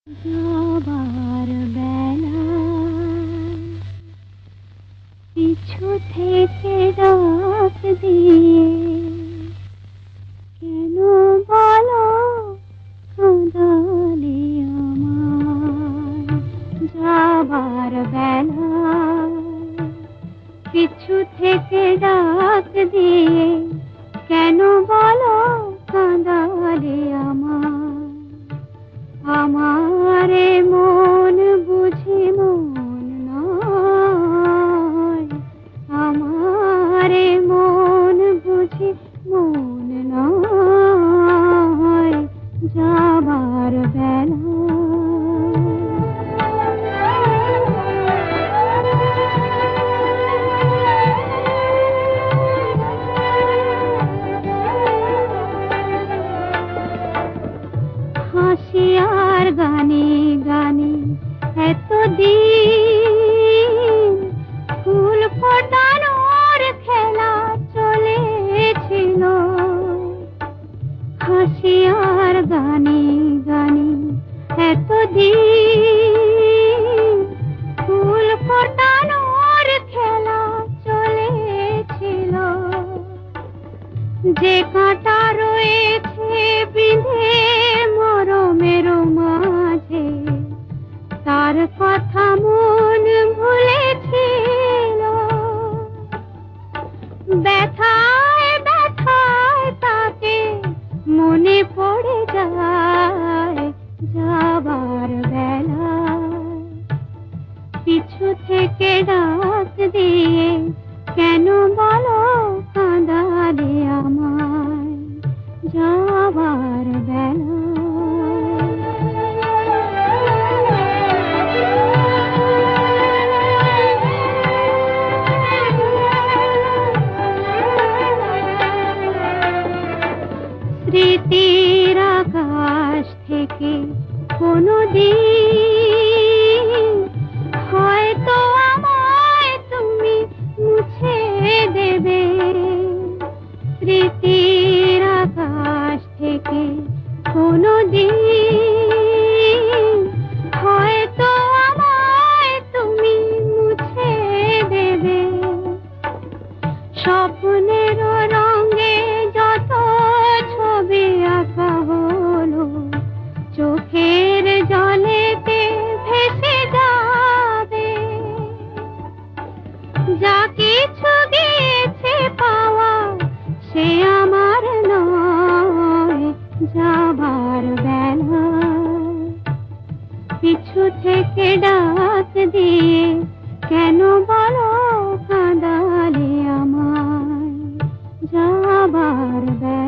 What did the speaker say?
যাবার বেলায় পিছু থেকে ডাক দিয়ে কেন বলো কাঁদালে আমায়। যাবার বেলায় পিছু থেকে ডাক দিয়ে কেন বলো কাঁদালে আমায়। আমারে মন বুঝি মন নয়, আমারে মন বুঝি মন নয়। যাবার বেলা হাসি আর গানে গানে এতদিন ফুল ফোটানোর খেলা চলেছিল। হাসি আর গানে গানে এতদিন ফুল ফোটানোর খেলা চলেছিল। যে কাঁটা রয়েছে বিঁধে মরমের মাঝে তার কথা মন ভুলেছিল। ব্যথায় ব্যথায় তাকে মনে পড়ে যায়। যাবার বেলায় পিছু থেকে ডাক দিয়ে কেন বলো কাঁদালে আমায়। যাবার বেলা স্মৃতির আকাশ থেকে কোনদিন হয়তো আমায় তুমি মুছে দেবে। স্মৃতির আকাশ থেকে কোনদিন হয়তো আমায় তুমি মুছে দেবে। স্বপ্নের রঙে যত ছবি আঁকা হলো চোখের জলেতে ভেসে যাবে। যা কিছু গিয়েছে পাওয়া সে আমার নয়। যাবার বেলায় পিছু থেকে ডাক দিয়ে কেন বলো কাঁদালে আমায়। যাবার বেলা